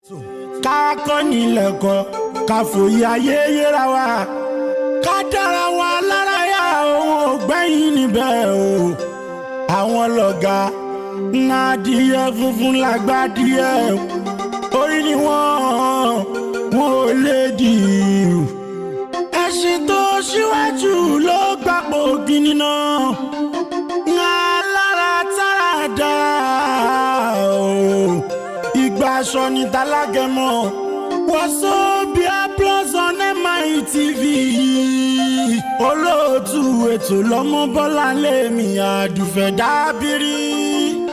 ká kọ́ nílẹ̀kọ́ ká fòye ayé yẹra wa ká dára wa lára yá òun ò gbẹ́yìn níbẹ̀ o àwọn lọ́gà ńlá díẹ̀ funfun lágbá díẹ̀ orí ni wọ́n ò lè dì í ẹṣin tó ṣíwájú ló gbapò gíní náà ńlá lára tára dá o ìgbà aṣọ ní tálágẹmọ Wazobia plus on MITV olóòtú ètò lọ́mọ bọ́lá lèmi àdùfẹ́ dábìrì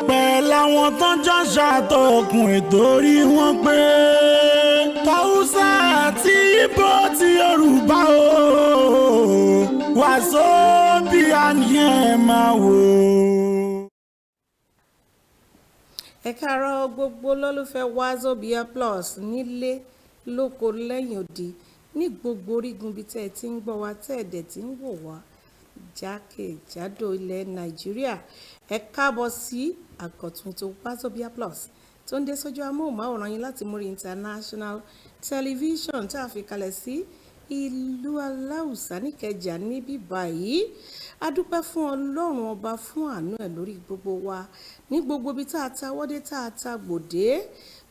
pẹ̀lú àwọn tó ń jọ ṣàtọkùn ètò orí wọn pé Haúsá àti Ìgbò ti Yorùbá o Wazobia ni ẹ máa wò. Ẹ káàárọ̀ gbogbo lólùfẹ́ Wazobia plus nílé lóko lẹ́yìn odi ní gbogbo orígun bíi tẹ́ ẹ ti ń gbọ́ wa tẹ́ ẹ dẹ̀ ti ń wò wá jákèjádò ilẹ̀ Nàìjíríà. Ẹ káàbọ̀ sí àkọ́tún ètò Wazobia plus tó ń dé sójú amóhùnmáwòrán yín láti Muri International Television tá a fi kalẹ̀ sí ìlú Aláùsá níkẹjà níbí báyìí. A dúpẹ́ fún Ọlọ́run ọba fún àánú ẹ̀ lórí gbogbo wa ní gbogbo ibi tá a ta wọ́dé tá a ta gbòdé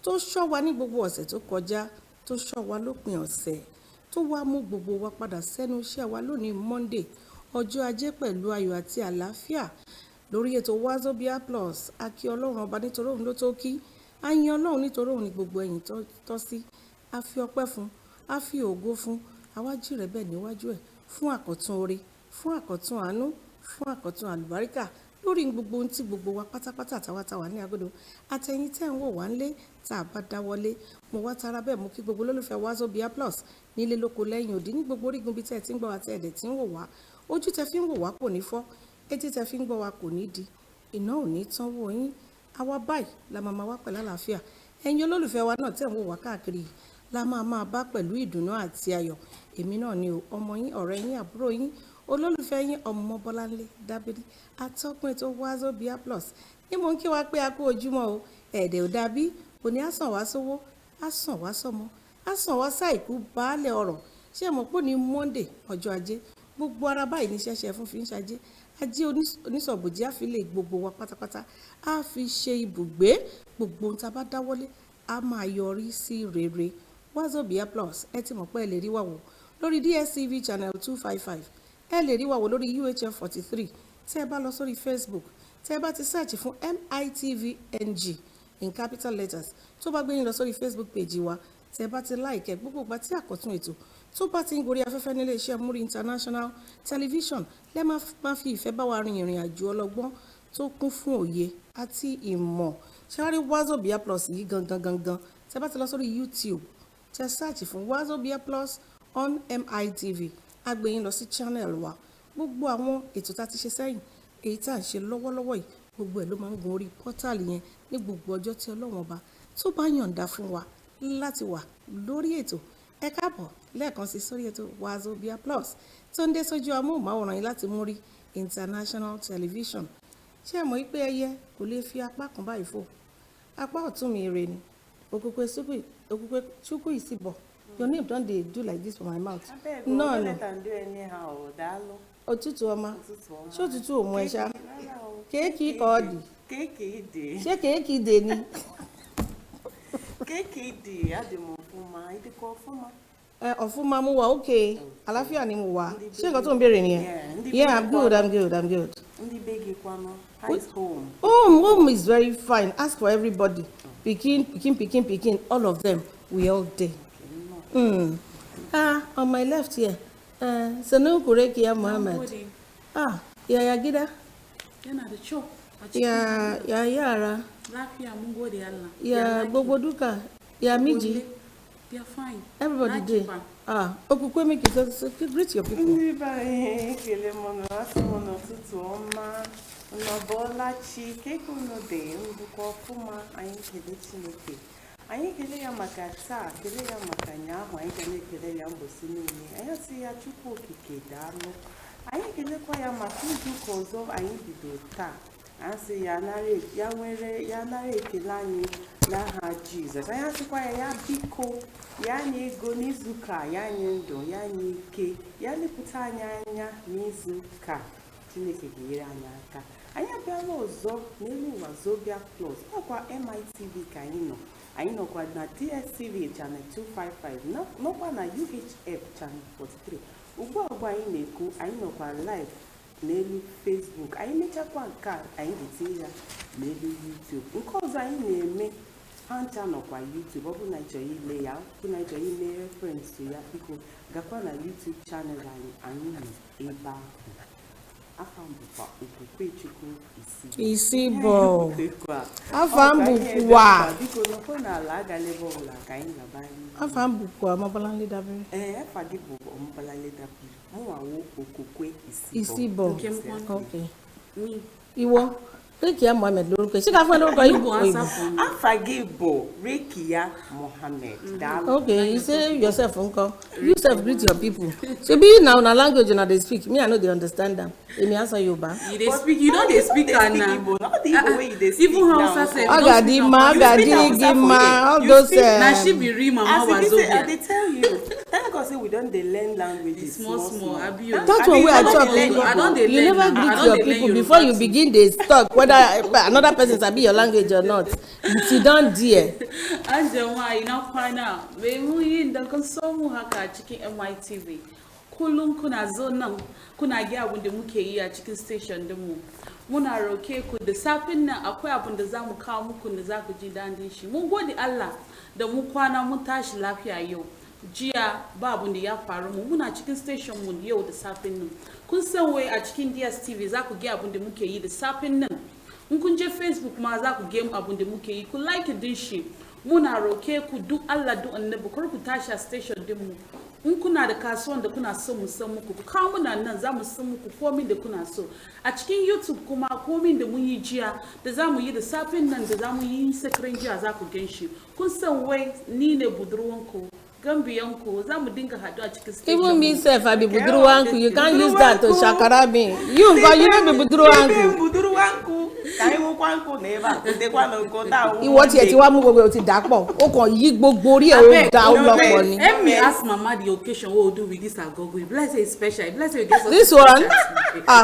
tó ṣọ́ wa ní gbogbo ọ̀sẹ̀ tó kọjá tó ṣọ́ wa lópin ọ̀sẹ̀ tó wá mú gbogbo wa padà sẹ́nu iṣẹ́ wa lónìí Monday ọjọ́ ajé pẹ̀lú ayọ̀ àti àlàáfíà lórí ètò Wazobia plus a kí Ọlọ́run ọba nítorí òun ló tó kí a yin Ọlọ́run nítorí òun ní gbogbo ẹ̀yìn tọ́ sí a fi ọpẹ́ fún a fi ògo fún àwájú rẹ̀ bẹ́ẹ̀ níwájú ẹ̀ fún àkọ́tún oore fún àkọ́tún àánú fún àkọ́tún àlùbáríkà lórí gbogbo ohun tí gbogbo wa pátápátá àtàwátàwá ní agodo àtẹ̀yìn tẹ́ ń wò wá ńlé tá a bá dáwọ́lé mo wá tara bẹ́ẹ̀ mú kí gbogbo olólùfẹ́ Wazobia plus nílé lóko lẹ́yìn òdì ní gbogbo orígun bíi tẹ́ ẹ ti ń gbọ́ wa tẹ́ ẹ dẹ̀ ti ń wò wá ojú tẹ́ fi ń wò wá kò ní fọ́ etí tẹ́ fi ń gbọ́ wa kò ní di iná ò ní tán wò yín àwa báyìí la máa wá pẹ̀lú àlàáfíà ẹ̀yin olólùfẹ́ wa náà tẹ́ ń wò wá káàkiri la máa bá pẹ̀lú ìdùnnú àti ayọ̀ èmi náà ni ọmọ yín ọ̀rẹ́ yín àbúrò yín olólùfẹ́ yín ọmọ Bọ́láńlé Dábìrí atọ́kùn ètò Wazobia plus ní mo ń kí wa pé a kú ojúmọ́ o ẹ̀ẹ́dẹ̀ ò dàbí òní á sàn wá sówó á sàn wá sọ́mọ á sàn wá sáìkú baálẹ̀ ọ̀rọ̀ ṣé ẹ mọ̀ pé ní Monday ọjọ́ ajé gbogbo ara báyìí ní ṣẹ̀ṣẹ̀ fún fi ń ṣajé ajé onísọ̀bùjẹ́ á fi lè gbogbo wa pátápátá á fi ṣe ibùgbé gbogbo ohun tá a bá dáwọ́lé á máa yọrí sí rere Wazobia plus ẹ ti mọ̀ pé ẹ lè rí wa wò lórí DSTV channel 255 ẹ lè rí wa wò lórí UHF 43 tẹ́ ẹ bá lọ sórí Facebook tẹ́ ẹ bá ti search fún MITVNG in capital letters tó bá gbé yín lọ sórí Facebook page wa tẹ́ ẹ bá ti like gbogbo ìgbà tí àkọ́tún ètò tó bá ti ń gorí afẹ́fẹ́ nílé iṣẹ́ Muri International Television lẹ́ máa fi ìfẹ́ bá wa rin ìrìn àjò ọlọ́gbọ́n tó kún fún òye àti ìmọ̀ ṣáárí Wazobia plus yìí gangan tẹ́ ẹ bá ti lọ sórí YouTube tẹ́ ẹ search fún Wazobia plus on MITV agbẹ̀yìn lọ sí channel wa gbogbo àwọn ètò tá a ti ṣe sẹ́yìn èyí tá à ń ṣe lọ́wọ́lọ́wọ́ yìí gbogbo ẹ̀ ló máa ń gun orí pọ́tàlì yẹn ní gbogbo ọjọ́ tí Ọlọ́run ọba tó bá yọ̀ǹda fún wa láti wà lórí ètò ẹ káàbọ̀ lẹ́ẹ̀kan sí sórí ètò Wazobia plus tó ń dé sójú amóhùnmáwòrán yìí láti Muri International Television ṣé ẹ mọ̀ wípé ẹyẹ kò lè fi apá kan báyìí fò apá ọ̀tún mi ire ni òkùnkùn ṣúkú ìsìbọ̀. Your name don't they do like this for my mouth? No. Òtútù ọmọ. Ṣé òtútù ò mú ẹ ṣá? Kéèkì kọ́ dì. Kéèkì dè. Ṣé kéèkì dè ni? Kéèkì dè àdìmọ̀ fún ma ìdí kọ́ fún ma. Ọ̀fun máa mú wa okay. Àlàáfíà ni mo wà. Ṣé nǹkan tó ń béèrè nìyẹn? Yeah, I'm good. Ndị begi kwano. How is home? Home is very fine. Ask for everybody. Pikin, all of them. We all there. On my left here, Sanu Kurekia Mohammed. Ya gida? Yana da kyau. Ya yara. Lafiya mun gode Allah. Ya Boboduka. Ya Miji. They are fine. Everybody there. Okukwe make you so greet your people. Ndị ba kele mono asimono tutu ọma. Nọbọla chi keke unu de ndukọ fuma anyị kele Chineke. Anyị kele ya maka taa, kele ya maka nyaahụ, anyị ga na-ekele ya mbosi niile. Anyị sị ya Chukwu okike daalụ. Anyị kelekwa ya maka izu ụka ọzọ anyị bido taa. asị ya nara ekele anyị n'aha Jizọs. Anyị asịkwa ya biko ya nye ego n'izuụka, ya nye ndụ, ya nye ike, ya lepụta anyị anya n'izuụka. Chineke ga-enyere anyị aka. Anyị abịala ọzọ n'elu Wazobia Plus, ọkwa MITV ka anyị nọkwa na DSTV channel 255, nọkwa na UHF channel 43. Ugbu a anyị na-ekwu, anyị nọkwa live n'elu Facebook. Anyị mechakwa nke a, anyị ga-etinye ya n'elu YouTube. Nke ọzọ anyị na-eme hancha nọkwa YouTube. Ọ bụ na ịchọrọ ile ya, bụ na ịchọrọ ime reference ya, biko gakwa na YouTube channel anyị nọ ebe ahụ. Afambukwa Okwukwe Chukwu isi bo afambukwa biko nọkwa n'ala agalebe ọbụla ka anyị gaba anyị. afambukwa mabala nledabere afa gị bụ ọmụbala nledabere. Mụnwawo Okwukwe isi bo Okay. Iwo Rekia Mohammed lórúkọ ṣé ká fún ẹ lórúkọ Igbo Igbo. Afa gị bụ Rekia Mohammed. Okay, you say yourself nko. You self greet your people. So be now na language una dey speak. Me I no dey understand them. Emi answer Yoruba. You dey speak, you don't dey speak Igbo. now. Not the Igbo way you dey speak Even now. Hausa say Agadima, all those na she be real mama Wazobia. I dey tell you. Thank God say we don dey learn languages Small. Abi That one wey I talk, I don't dey you learn never now. I greet don't your dey learn people Yoruba before you too. begin dey talk whether another person sabi your language or not. You sit down there. Anjama ina kwana me mu yin da kan so mu haka cikin MITV. Kullum kuna zo nan kuna ga abin da muke yi a cikin station din mu. Muna roke ku da safin nan akwai abin da zamu kawo muku da za ku ji dadin shi. Mun gode Allah da mu kwana mun tashi lafiya yau. Jiya ba abin da ya faru mu muna cikin station mu yau da safin nan. Kun san wai a cikin DSTV za ku ga abin da muke yi da safin nan. In kun je Facebook ma za ku ga abin da muke yi. Ku like din shi. Muna roke ku duk Allah duk annabi kar ku tashi a station din mu. In kuna da kasuwan da kuna so mu san muku ku kawo muna nan za mu san muku komai da kuna so. A cikin YouTube kuma komai da mun yi jiya da za mu yi da safin nan da za mu yi sakarin jiya za ku gan shi. Kun san wai ni ne budurwanku Gambiyanku za mu dinga haɗu a cikin station. Even me self I be budurwanku. You can't use that to shakara me. You no be budurwanku. Budurwanku. Kai mo kwanku neba. Ndekwa no ko da. Ìwọ tí ẹ ti wá mú gbogbo ó ti dàpọ̀. Ó kàn yí gbogbo orí ẹ̀ ó dá ó lọ́pọ̀ ni. Let me ask Mama the occasion what we do with this agogo. Bless say it's special. Bless say you get This one?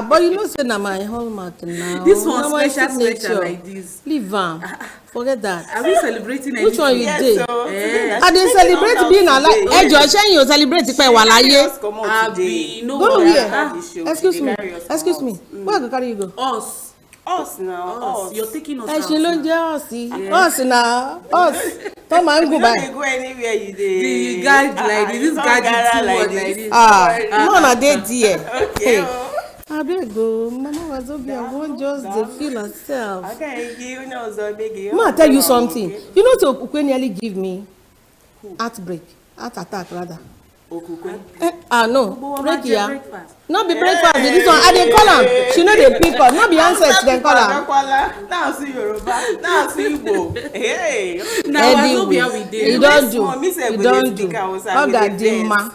But you know say na my hallmark now. This one Na my special signature. like this. Leave am. Forget that. Are we celebrating anything? Which one you dey? I dey celebrate being alive. Ẹjọ́ ṣẹ́yìn ò celebrate pé wà láyé. Abi, no. Go here. Excuse me. Where I go carry you go? Us now. You're taking us Ẹṣin ló ń jẹ́ ọ̀sì. Us na us. Tó máa ń gùn You báyìí. go anywhere you dey. The guide like this, this guide is too much like this. No na dey there. Okay. Abeg o, Mama Wazobia wan just dey feel herself. Okay, you know so big. Ma tell you something. You know say Okukwe nearly give me heart attack rather. Okukwe. No, Rekia. Breakfast. No be breakfast. This one I dey call am. She no dey pick up. No be handset dem call am. Now see Yoruba. Now see Igbo. Hey. Now Wazobia we dey. You don do. Ogadima.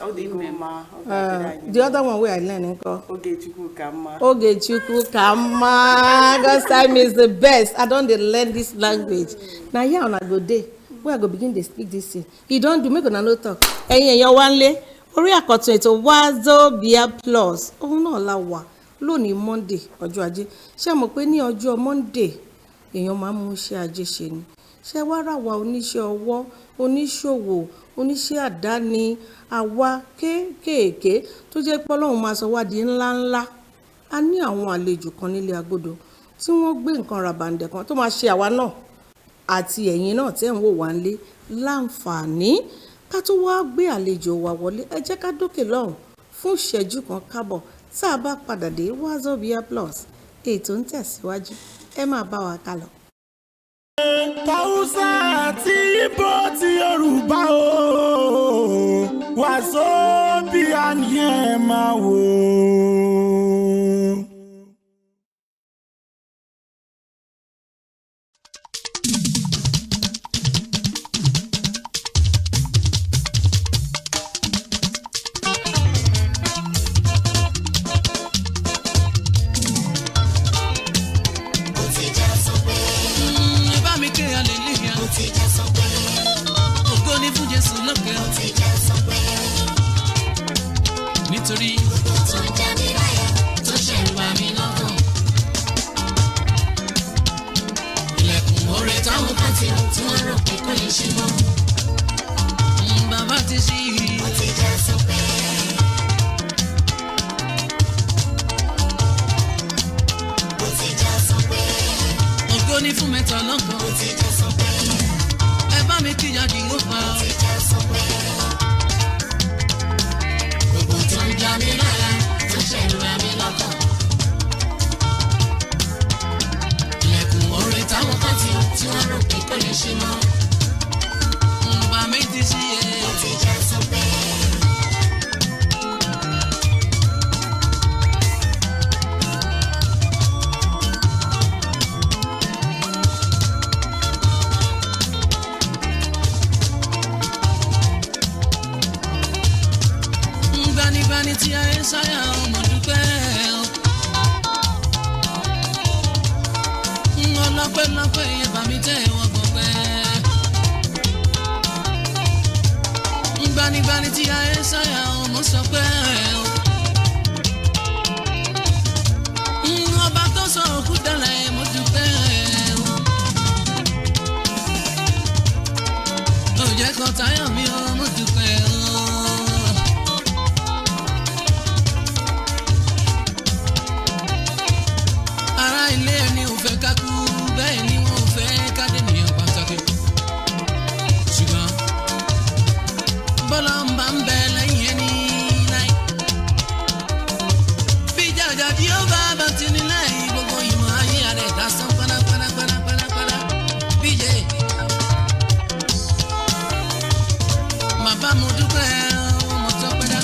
The other one wey I learn nko. Ogechukwu kama. God's time is the best. I don dey learn this language. Na here una go dey. Where I go begin dey speak this thing. He don do make una no talk. Ẹ̀yin èèyàn wa nlé. Orí àkọ́tún ètò Wazobia Plus. Òun náà la wà lónìí Monday ọjọ́ ajé. Ṣé mọ̀ pé ní ọjọ́ Monday èèyàn máa ń mú iṣẹ́ ajé ṣe ni. Ṣé wá rà wá oníṣẹ́ ọwọ́, oníṣòwò, oníṣẹ́ àdáni, àwa kéékèèké tó jẹ́ pé Ọlọ́run máa sọ wá di ńláńlá. A ní àwọn àlejò kan nílé agodo tí wọ́n gbé nǹkan ràbàǹdẹ̀ kan tó máa ṣe àwa náà àti ẹ̀yin náà tẹ́ ń wò wá nílé láǹfààní. Ká tó wá gbé àlejò wa wọlé ẹ jẹ́ ká dókè lọ́hùn fún ìṣẹ́jú kan kábọ̀ tá a bá padà dé Wazobia Plus ètò ń tẹ̀síwájú ẹ máa bá wa kálọ. Hausa àti Igbo ti Yorùbá o Wazobia ni ẹ máa wò. tí wọ́n rò pé kò lè ṣe mọ́. Bàbá ti ṣí i. Ó ti já sọ pé. Ó ti já sọ pé. Ògo ni fún mẹ́ta lọ́kàn. Ó ti já sọ pé. Ẹ bá mi kíyà dì ó pa. Ó ti já sọ pé. Gbogbo tó ń já mi lára tó ṣẹ̀rù ra mi lọ́kàn. Ilẹ̀kùn oore táwọn kan tí wọ́n rò pé kò lè ṣe mọ́. Bàbá mi ti ṣí i. Ó ti já sọ pé. Gbanigbani tí a ń sáyà ọmọ dúpẹ́ o. Ọlọ́pẹ́lọpẹ́ yẹn bá mi tẹ́ wọ́n gbọ̀pẹ́. Gbanigbani tí a ń sáyà ọmọ sọpẹ́ o. Ọba tó sọ òkú dálẹ̀ mo dúpẹ́ o. Ó jẹ́ kan táyọ̀ mi o mo dúpẹ́ o. Ilé ẹni ò fẹ́ ká kú bẹ́ẹ̀ ni wọ́n ò fẹ́ ká dènìyàn pàtàkì. Ṣùgbọ́n bọ́lá ń bá ń bẹ lẹ́yìn ẹni láì. Bí jàjà tí ó bá ti ní láì gbogbo ìmọ̀ ayé rẹ̀ dá sán pálápálápálápálá. Bíjẹ́ bàbá mo dúpẹ́ mo tọ́pẹ́ dá.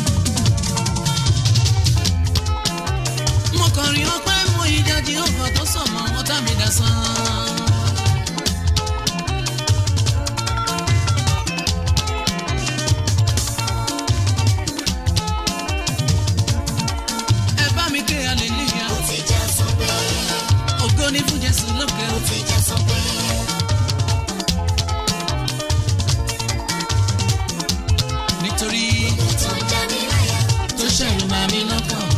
Mo kàn rí ọpẹ́. Ìjájí ọkọ̀ tó sọ̀mọ́ wọn tá mi dá sán. Ẹ bá mi ké hallelujah. Ó ti já sọ pé. Ògo ni fún Jésù lókè. Ó ti já sọ pé. Nítorí tó ń já mi láyà tó ṣẹ̀rù bá mi lọ́kàn.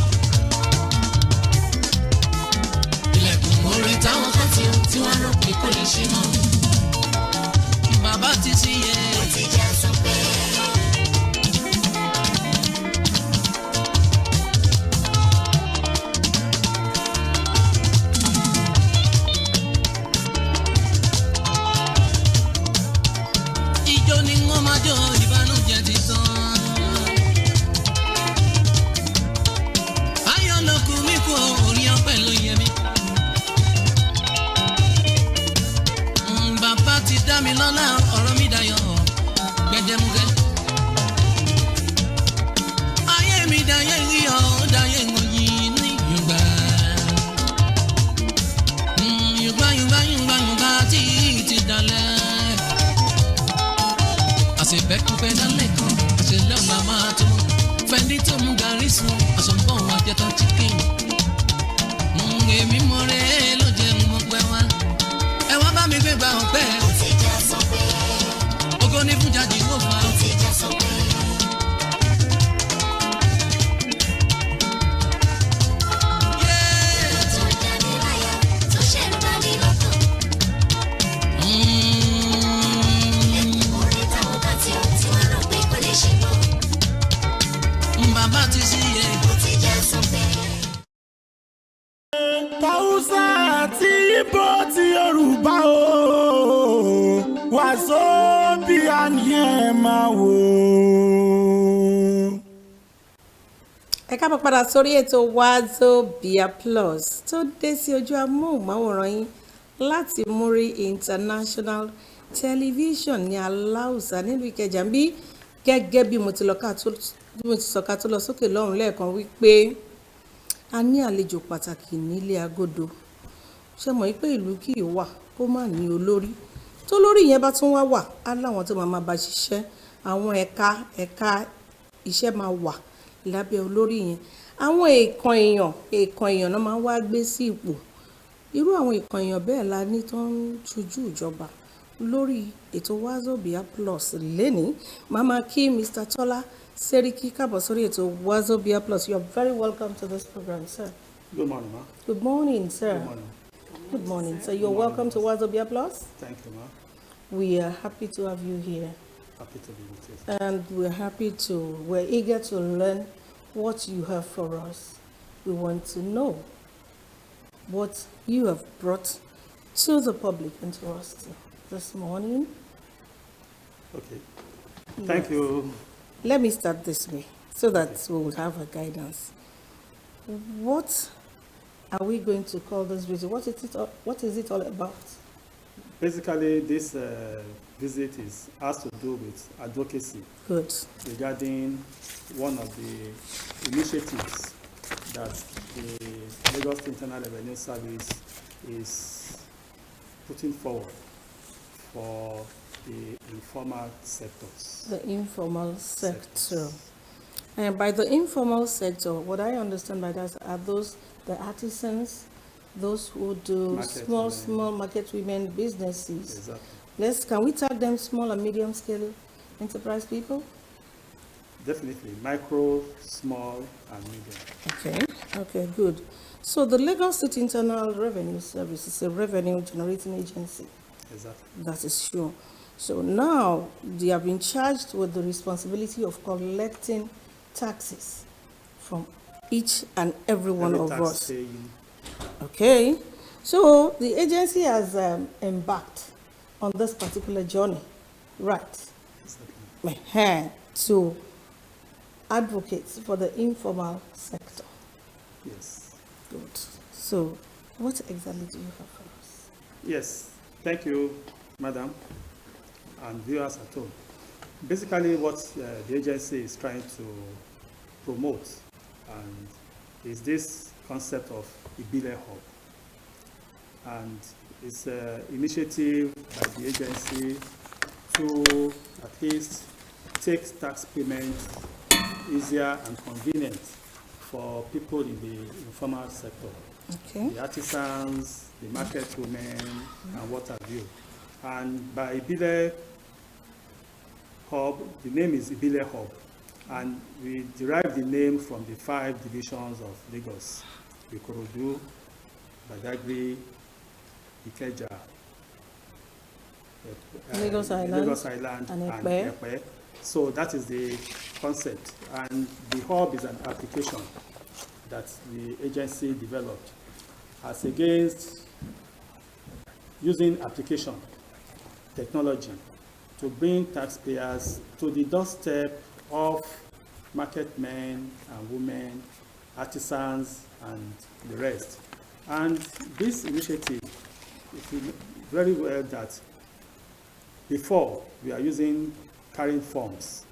Orin táwọn kan tí wọ́n rò pé kò lè ṣe mọ́. Bàbá ti ṣí i. Ó ti já sọ pé. Ijó ni wọ́n máa jó ìbànújẹ́ ti tán. Ayọ̀ ló kù mí kú orin ọpẹ́ ló yẹ mí. Bàbá ti dá mi lọ́lá ọ̀rọ̀ mi dayọ̀ gbẹdẹmukẹ. Ayé mi dayé iyọ̀ dayé ìwòyìn ní Yorùbá. Yorùbá tí ti dalẹ̀. Àṣebẹ́kúfẹ́ dálẹ̀ kan àṣelẹ́ ọ̀la máa tó. Fẹ́ndí tó mú gàrí sùn àṣọ̀bọ̀ àjẹta chicken. Èmi mọ̀rẹ́ ló jẹ́ mọ̀ pẹ́ wá. Ẹ wá bá mi gbé gba ọpẹ́. Ó ti já sọ pé. Ògo ni fún Jáde wò fà. Ó ti já sọ pé. Tó já mi láyà tó ṣẹ̀rù bá mi lọ́kàn. Orin táwọn kan tí wọ́n rò pé kò lè ṣe mọ́. Bàbá ti ṣí i. Ó ti já sọ pé. Tàwùsà àti Ìgbò ti Yorùbá o, Wazobia ni ẹ máa wò. Ẹ káàbọ̀ padà sórí ètò Wazobia Plus tó dé sí ojú amóhùnmáwòrán yín láti Muri International Television ní Aláùsá nílùú Ìkẹjà bí gẹ́gẹ́ bí mo ti sọ ká tó lọ sókè lọ́rùn lẹ́ẹ̀kan wípé a ní àlejò pàtàkì nílé agodo. Ṣé mọ̀ pé ìlú kì í wà kó má ní olórí tó lórí yẹn bá tún wà á láwọn tó máa bá ṣiṣẹ́, àwọn ẹ̀ka iṣẹ́ máa wà lábẹ́ olórí yẹn. Àwọn èèkàn èèyàn náà máa wá gbé sí ipò. Irú àwọn èèkàn èèyàn bẹ́ẹ̀ la ní tó ń ṣojú ìjọba lórí ètò Wazobia Plus lénìí. Màmá kí Mr. Tola Seriki káàbọ̀ sórí ètò Wazobia Plus. You are very welcome to this program, sir. Good morning, ma. Good morning, sir. Good morning. Good morning. So you're welcome to Wazobia Plus. Thank you, ma. We are happy to have you here. Happy to be with you. And we're eager to learn what you have for us. We want to know what you have brought to the public and to us this morning. Okay. Thank you. Let me start this way so that we will have a guidance. What are we going to call this visit? What is it all about? Basically, this visit has to do with advocacy. Good. Regarding one of the initiatives that the Lagos Internal Revenue Service is putting forward for the informal sectors. The informal sector. And by the informal sector, what I understand by that are those the artisans, those who do small market women businesses. Exactly. Can we tag them small and medium scale enterprise people? Definitely, micro, small, and medium. Okay, good. So the Lagos State Internal Revenue Service is a revenue generating agency. Exactly. That is sure. So now they have been charged with the responsibility of collecting taxes from each and every one of us. Paying. Okay. So the agency has embarked on this particular journey, right? Exactly. To advocate for the informal sector. Yes. Good. So what exactly do you have for us? Yes. Thank you, madam, and viewers at home. Basically, what the agency is trying to promote and is this concept of Ibile Hub. And it's an initiative by the agency to at least take tax payments easier and convenient for people in the informal sector. Okay. The artisans, the market women, and what have you. And by Ibile Hub, the name is Ibile Hub, and we derive the name from the 5 divisions of Lagos: Ikorodu, Badagry, Ikeja, Lagos Island, and Epe. So that is the concept, and the hub is an application that the agency developed as against using application technology to bring taxpayers to the doorstep of market men and women, artisans, and the rest. And this initiative, if you know very well that before we are using carrying forms,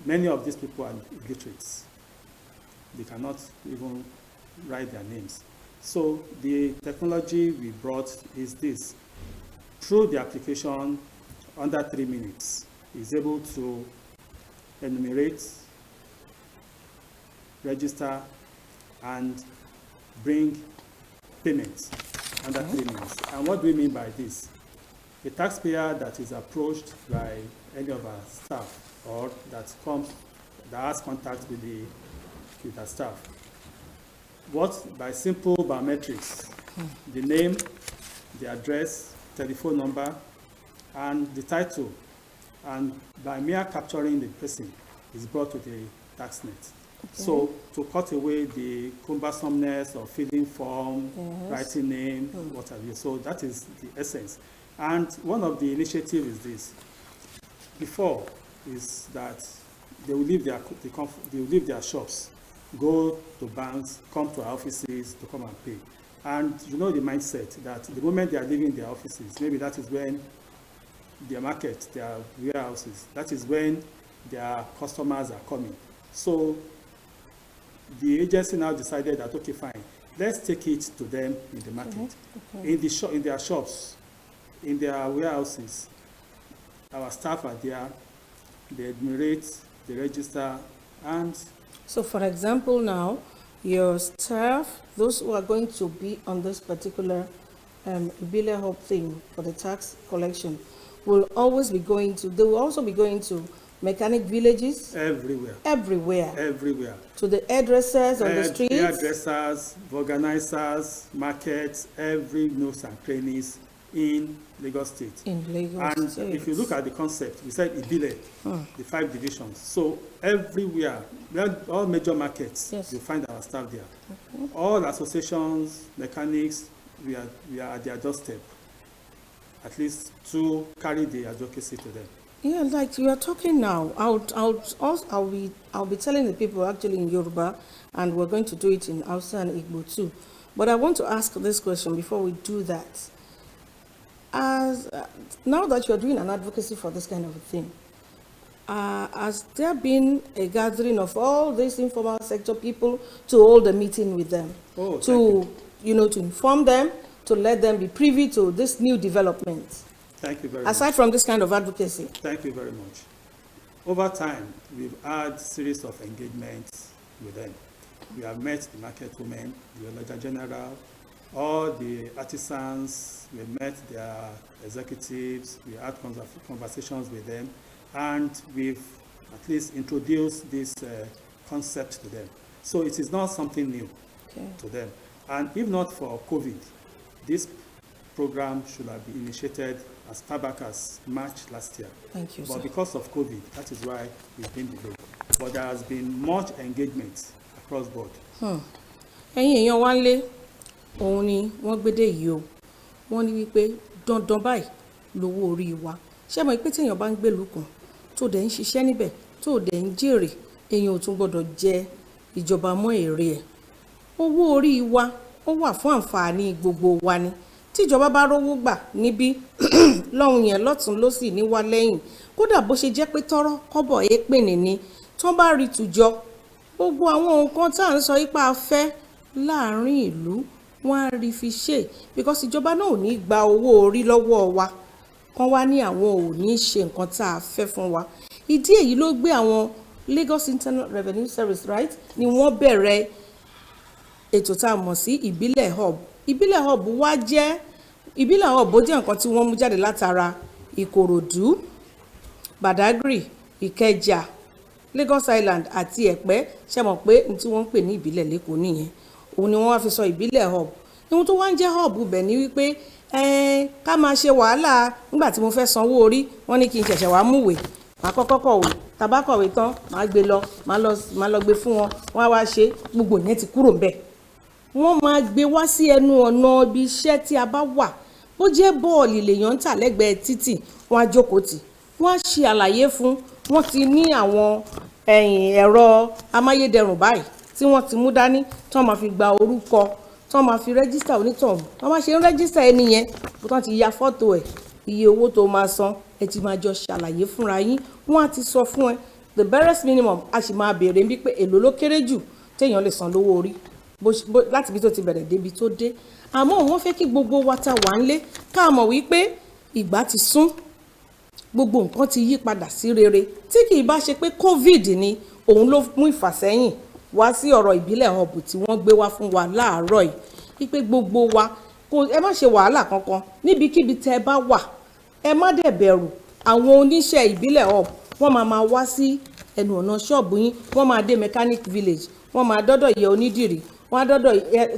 many of these people are illiterates. They cannot even write their names. So the technology we brought is this. Through the application, under 3 minutes, is able to enumerate, register, and bring payments under 3 minutes. And what do we mean by this? A taxpayer that is approached by any of our staff or that has contact with our staff, by simple biometrics, the name, the address, telephone number, and the title, and by mere capturing the person, is brought to the tax net. Okay. So to cut away the cumbersomeness of filling form, writing name, what have you. So that is the essence. And one of the initiatives is this. Before is that they will leave their shops, go to banks, come to our offices to come and pay. And you know the mindset that the moment they are leaving their offices, maybe that is when their market, their warehouses, that is when their customers are coming. So the agency now decided that, okay, fine, let's take it to them in the market, in their shops, in their warehouses. Our staff are there, they enumerate, they register, and... So for example now, your staff, those who are going to be on this particular Ibile Hub thing for the tax collection, will also be going to mechanic villages? Everywhere. To the hairdressers on the streets? Hairdressers, organizers, markets, every nooks and crannies in Lagos State. In Lagos And State. if you look at the concept, we said Ibile, the 5 divisions. So everywhere, all major markets, Yes. you find our staff there. All associations, mechanics, we are at their doorstep, at least to carry the advocacy to them. Yeah, like you are talking now, I'll be telling the people actually in Yoruba, and we're going to do it in Hausa and Igbo too. But I want to ask this question before we do that. As now that you're doing an advocacy for this kind of a thing, has there been a gathering of all these informal sector people to hold a meeting with them, Oh, to to inform them, to let them be privy to this new development? Thank you very Aside much. from this kind of advocacy. Thank you very much. Over time, we've had series of engagements with them. We have met the market women, the Auditor General, all the artisans. We met their executives. We had conversations with them, and we've at least introduced this concept to them. So it is not something new to them. And if not for COVID, this program should have been initiated as far back as March last year. Thank you, But sir. because of COVID, that is why it's been delayed. But there has been much engagement across board. Ẹ̀yin èèyàn wá ń lé òun ni wọ́n gbédè yìí o. Wọ́n ní wípé dandan báyìí lówó orí wa. Ṣé mọ̀ pé téèyàn bá ń gbèlú kan tó dẹ̀ ń ṣiṣẹ́ níbẹ̀ tó dẹ̀ ń jèrè, èèyàn ò tún gbọ́dọ̀ jẹ ìjọba mọ́ èrè ẹ̀. Owó orí wa ó wà fún àǹfààní gbogbo wa ni. Tíjọba bá rówó gbà níbí lọ́hùn yẹn lọ́tún lósì ní wá lẹ́yìn, kódà bó ṣe jẹ́ pé tọ́rọ́ kọ́bọ̀ èépè nìní tó bá rí tùjọ gbogbo àwọn nǹkan tá à ń sọ ipa afẹ́ láàrin ìlú wọ́n á rí fi ṣe, because ìjọba náà ò ní gba owó orí lọ́wọ́ wa kán wá ní àwọn ò ní ṣe nǹkan tá a fẹ́ fún wa. Ìdí èyí ló gbé àwọn Lagos Internal Revenue Service, right, ni wọ́n bẹ̀rẹ̀ ètò tá a mọ̀ sí ìbílẹ̀ hub. Ìbílẹ̀ hub wá jẹ́ ìbílẹ̀ hub ó jẹ́ nǹkan tí wọ́n mú jáde látara Ìkòròdú, Badagry, Ìkẹjà, Lagos Island àti Ẹ̀pẹ́. Ṣé mọ̀ pé ní tí wọ́n ń pè ní ìbílẹ̀ lẹ́kọ̀ọ́ nìyẹn, òun ni wọ́n wá fi sọ ìbílẹ̀ hub. Ohun tó wá ń jẹ́ hub bẹ̀ ni wípé ká máa ṣe wàhálà nígbà tí mo fẹ́ sanwó orí, wọ́n ní kí n ṣẹ̀ṣẹ̀ wá múwèé, màá kọ́kọ́ kọ̀wé, tàbá kọ̀wé tán màá gbé lọ, màá lọ gbé fún wọn, wọ́n á wá ṣe, gbogbo yẹn ti kúrò ńbẹ̀. Wọ́n máa gbé wá sí ẹnu ọ̀nà ibi iṣẹ́ tí a bá wà. Bó jẹ́ bọ́ọ̀lì lèèyàn ń tà lẹ́gbẹ̀ẹ́ títì, wọ́n á jókòó tì, wọ́n á ṣe àlàyé fún. Wọ́n ti ní àwọn ẹ̀rọ amáyédẹrùn báyìí tí wọ́n ti mú dání tí wọ́n máa fi gba orúkọ, tí wọ́n máa fi rẹ́gísítà onítọ̀hún. Wọ́n máa ṣe ń rẹ́gísítà ẹni yẹn, bó tán ti ya fọ́tò ẹ̀, iye owó tó máa san, ẹ ti máa jọ ṣàlàyé fúnra yín. Wọ́n á ti sọ fún ẹ the barest minimum, a sì máa béèrè bí pé èlò ló kéré jù téèyàn lè san lówó orí láti bí tó ti bẹ̀rẹ̀ débi tó dé. Àmọ́ wọ́n fẹ́ kí gbogbo wa ta wà ń lé ká mọ̀ wípé ìgbà ti sún, gbogbo nǹkan ti yí padà sí rere. Tí kì í bá ṣe pé COVID ni òun ló mú ìfàsẹ́yìn wá sí ọ̀rọ̀ ìbílẹ̀ hub tí wọ́n gbé wá fún wa láàárọ̀ yìí, wípé gbogbo wa ẹ má ṣe wàhálà kankan níbikíbi tẹ́ ẹ bá wà, ẹ má dẹ̀ bẹ̀rù. Àwọn oníṣẹ́ ìbílẹ̀ hub wọ́n máa wá sí ẹnu ọ̀nà ṣọ́ọ̀bù yín, wọ́n máa dé mechanic village, wọ́n máa dọ́dọ̀ ìyẹ́ onídìrí, wọ́n á dọ́dọ̀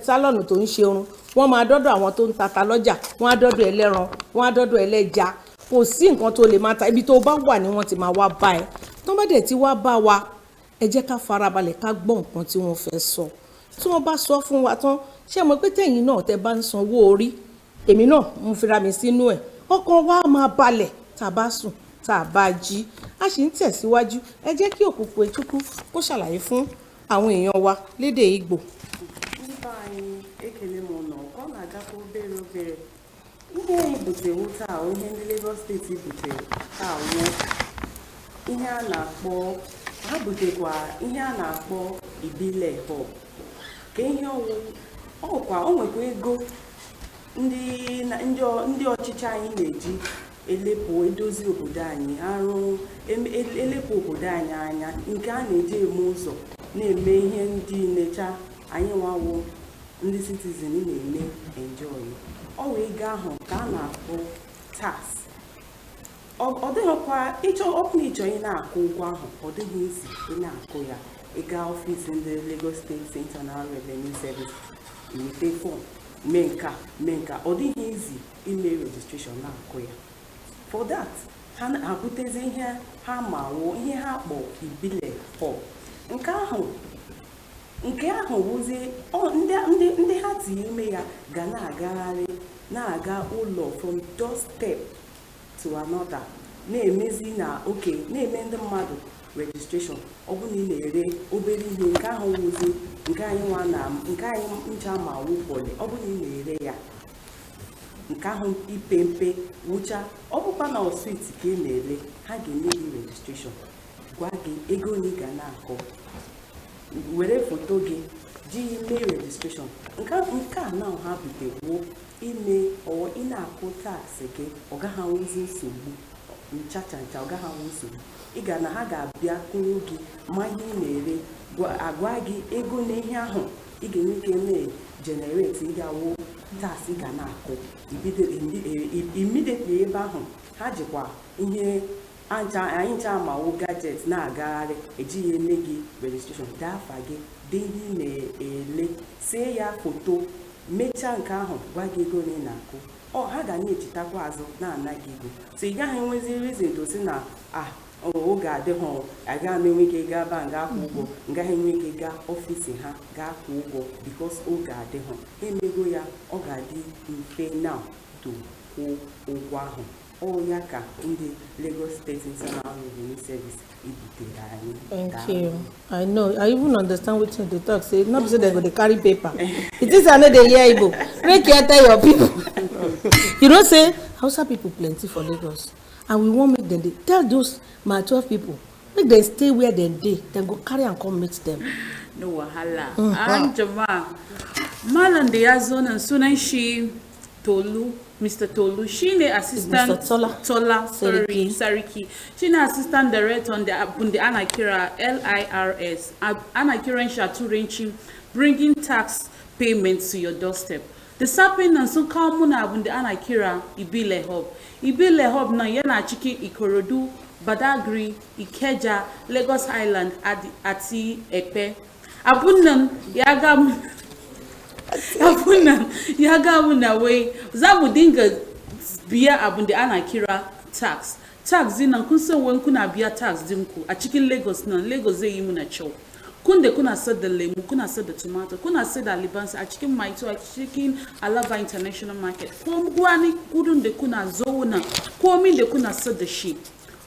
sálọ̀nù tó ń ṣe irun, wọ́n máa dọ́dọ̀ àwọn tó ń tata lọ́jà, wọ́n á dọ́dọ̀ ẹlẹ́ran, wọ́n á dọ́dọ̀ ẹlẹ́ja. Kò sí nǹkan tó lè máa ta, ibi tó bá wà ni wọ́n ti máa wá bá ẹ. Tó bá dẹ̀ ti wá bá wa, ẹ jẹ́ ká farabalẹ̀ ká gbọ́ nǹkan tí wọ́n fẹ́ sọ. Tí wọ́n bá sọ fún wa tán, ṣé mo pé tẹ̀yin náà tẹ́ bá ń sanwó orí, èmi náà mo fira mi sínú ẹ̀, ọkàn wa máa balẹ̀ tá a bá sùn tá a bá jí. A sì ń tẹ̀síwájú. Ẹ jẹ́ kí Òkùnkùn Echukwu kó ṣàlàyé fún àwọn èèyàn wa lédè Ìgbò. Ndị anyị ekele m ụnọ ọ na-agakwa obere ihe anyị butewo taa ihe ndị Lagos steeti butere taa nwụọ ihe a na-akpọ ha butekwa ihe a na-akpọ ibile hub ka ihe ọkwa o nwekwa ego ndị ọchịchị anyị na-eji edozi obodo anyị arụ elepụ obodo anyị anya nke a na-eji eme ụzọ na-eme ihe ndị necha anyị nwawo ndị citizen na-eme enjoy. Ọ wee gaa ahụ ka a na-akpọ tax. Ọ dịghịkwa ọkụ ịchọ ị na-akụ ụgwọ ahụ, ọ dịghị isi ị na-akụ ya. Ị gaa ọfịs ndị Lagos State Internal Revenue Service, nweta fọm menka ọ dịghị easy ime registration na-akụ ya. For that, ha na-abụtezi ihe ha mawo ihe ha kpọ ibile hub. Nke ahụ wụzi ndị ha tinye ime ya ga na-agagharị na-aga ụlọ from doorstep to another na-emezi na-eme ndị mmadụ registration. Ọ bụ na ị na-ere obere ihe nke ahụ wụzi nke anyị ncha ma wụpọli, ọ bụ na ị na-ere ya nke ahụ ipe mpe wụcha, ọ bụkwa na street ka ị na-ere, ha ga-eme gị registration, gwa gị ego onye ga na-akọ, were foto gị ji mee registration. Nke a na ha butewo ime ị na-akụ taksị gị, ọ gaghị nwezi nsogbu nchacha ọ gaghị nwezi nsogbu. Ị ga na ha ga-abịa kwụrụ gị ma ihe ị na-ere, agwa gị ego na ihe ahụ ị ga-enwe ike mee generate ị ga-awụ taksị ga na-akụ immediately. Ebe ahụ ha jikwa ihe anyị ncha amawo gadget na-agagharị ejighị eme gị registration, dee afa gị, dee ihe ị na-ele, see ya foto, mechaa nke ahụ gwa gị ego na ị na-akụ. Ha ga na-ejitakwa azụ na-ana gị ego. So ị gaghị enwezi reason to si na oge adịghị aga na-enwe ike gaa bank gaa kwụ ụgwọ, ngaghị enwe ike gaa ọfisi ha gaa kwụ ụgwọ because oge adịghị. Emego ya, ọ ga-adị mfe now to kwụ ụgwọ ahụ. Ya ka ndị Lagos State Internal Revenue Service ibutere anyị. Thank you. I know. I even understand what you talk. Say not so they go to carry paper. It is another year Igbo. Make you tell your people. You don't say Hausa people plenty for Lagos, and we won't make them. Tell those my 12 people make them stay where they dey. Then go carry and come meet them. No wahala. And Jama, Malam de Yazon and sunan shi Tolu. Mr. Tolu, she ne assistant Tola Sariki. She ne assistant director on the Anakira LIRS. Anakira Shatu Renchim, bringing tax payments to your doorstep. The sapin and so kamuna bundi Anakira Ibile Hub. Ibile Hub na yana chiki Ikorodu, Badagry, Ikeja, Lagos Island, Ati Epe. Abunan Yagam. Yaga way Zabudinga Bia Abundi Anakira tax. Tax zina kunse wen kuna bia tax dimku. A chicken Lagos na Lagos ze imuna chow. Kunde kuna said the lemu, kuna said the tomato, kuna said the libansi, a chicken maito, a chicken Alaba International Market. Guani kudun de kuna zona, komi de kuna said the sheep.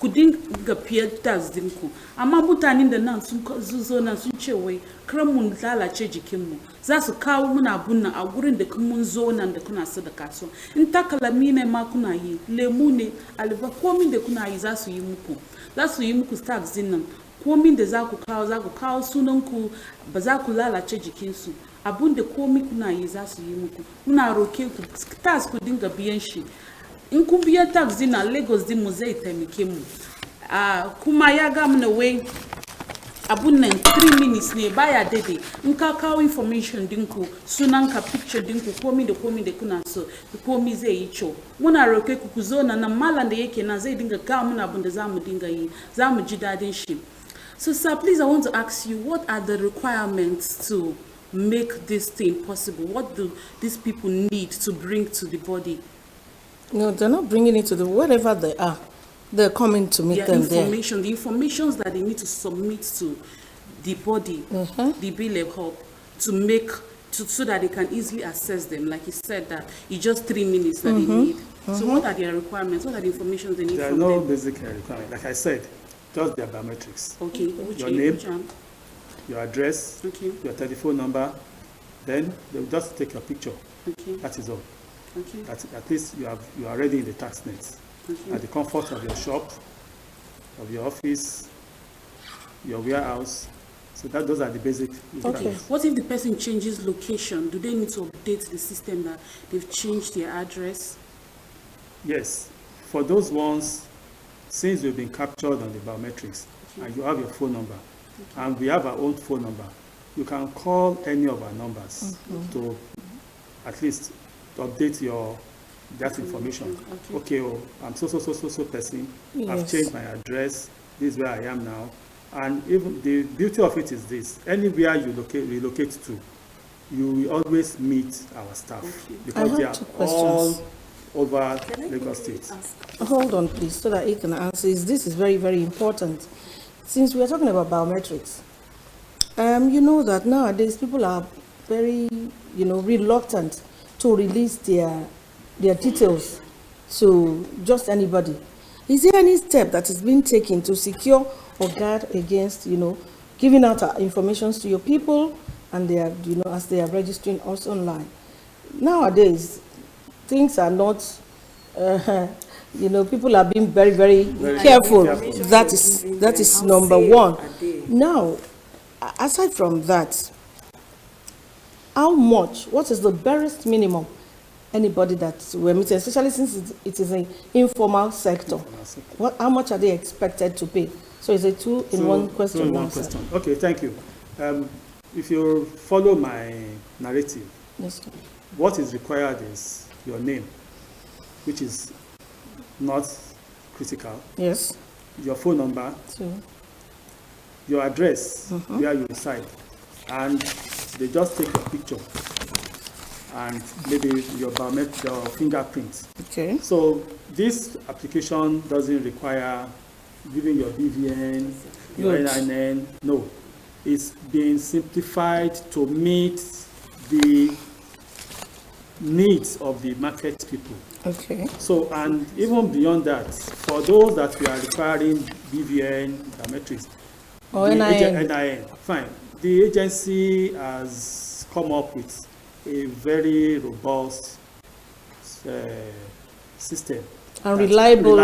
Kudin gapia tax dimku. Amabuta ninda nan zona sunchewe, kramun lala cheji kimu. Za su kawo muna bunna a gurin da mun zo nan da kuna su da kasuwa. In takalami ne ma kuna yi, lemu ne, alba komin da kuna yi za su yi muku. Za su yi muku tax din nan. Komin da za ku kawo sunan ku, ba za ku lalace jikinsu. Abun da komi kuna yi za su yi muku. Muna roke ku tax ku dinga biyan shi. In kun biya tax din nan Lagos din mu zai taimake mu. Kuma ya ga mana wai abun nan 3 minutes ne baya dade in ka kawo information dinku sunan ka picture dinku komi da kuna so komi zai yi cho muna roke ku zo nan malam da yake nan zai dinga kawo muna abun da zamu dinga yi zamu ji dadin shi. So sir, please, I want to ask you, what are the requirements to make this thing possible? What do these people need to bring to the body? No, they're not bringing it to the wherever they are. They're coming to meet them there. The informations that they need to submit to the body, the bill of help, to make so that they can easily assess them. Like you said, that it's just 3 minutes that they need. So what are their requirements? What are the information they need from them? There are no basic requirements. Like I said, just their biometrics. Okay. Your name, your address, your telephone number. Then they will just take your picture. Okay. That is all. Okay. At least you are already in the tax net. Okay. At the comfort of your shop, of your office, your warehouse. So those are the basic requirements. Okay. What if the person changes location? Do they need to update the system that they've changed their address? Yes. For those ones, since you've been captured on the biometrics, and you have your phone number, and we have our own phone number, you can call any of our numbers to at least update that information. Okay, I'm so person. Yes. I've changed my address. This is where I am now. And even the beauty of it is this: anywhere you relocate to, you will always meet our staff because I they have are 2 all questions. over Lagos State. Hold on, please, so that he can answer. This is very, very important. Since we are talking about biometrics, you know that nowadays people are very, reluctant to release their details to just anybody. Is there any step that is being taken to secure or guard against, giving out our information to your people and they are, as they are registering us online? Nowadays, things are not, people are being very, very, careful. careful. That is number one. Now, aside from that, what is the barest minimum anybody that we're meeting, especially since it is an informal sector, how much are they expected to pay? So it's a two-in-one question. Two-in-one question. Okay, thank you. If you follow my narrative, Yes, sir. what is required is your name, which is not critical, Yes. your phone number, So, your address, where you reside, and they just take your picture and maybe your biometric, your fingerprint. okay. So this application doesn't require giving your BVN, your Good. NIN. No, it's being simplified to meet the needs of the market people. Okay. So, and even beyond that, for those that we are requiring BVN, biometrics, Or the NIN. NIN, fine. The agency has come up with a very robust system. And That's reliable.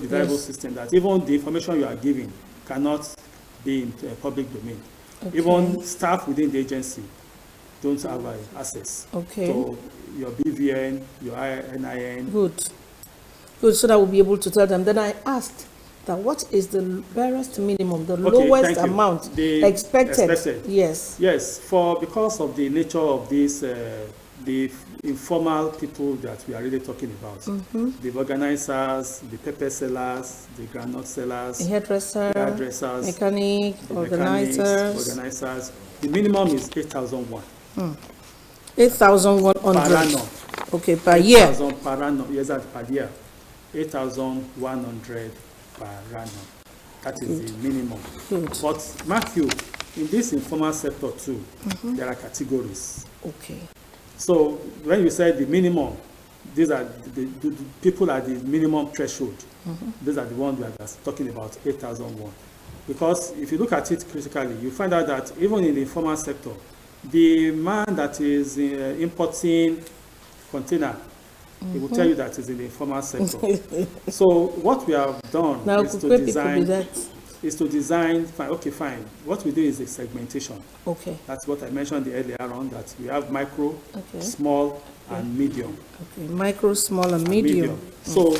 Yes. system that even the information you are giving cannot be in public domain. Okay. Even staff within the agency don't have access Okay. to your BVN, your NIN. Good. Good, so that we'll be able to tell them. Then I asked that what is the barest minimum, the Okay, lowest thank you. amount The expected? Yes. Yes, because of the nature of this, the informal people that we are really talking about, the organizers, the pepper sellers, the groundnut sellers, A hairdresser, the hairdressers, mechanic, the mechanics, organizers. The minimum is 8,001 per 8,100. annum. Okay, per year. 8,000 per annum, yes, that's per year. 8,100 per annum. That is the minimum. Good. But mark you, in this informal sector too, there are categories. Okay. So when you say the minimum, these are the people at the minimum threshold. These are the ones we are just talking about, 8,001. Because if you look at it critically, you find out that even in the informal sector, the man that is importing container, he will tell you that is in the informal sector. So what we have done Now, is could to people do that? design, fine, okay, fine. What we do is a segmentation. Okay. That's what I mentioned earlier on, that we have micro, Okay. small, and medium. Okay. Micro, small, and medium. So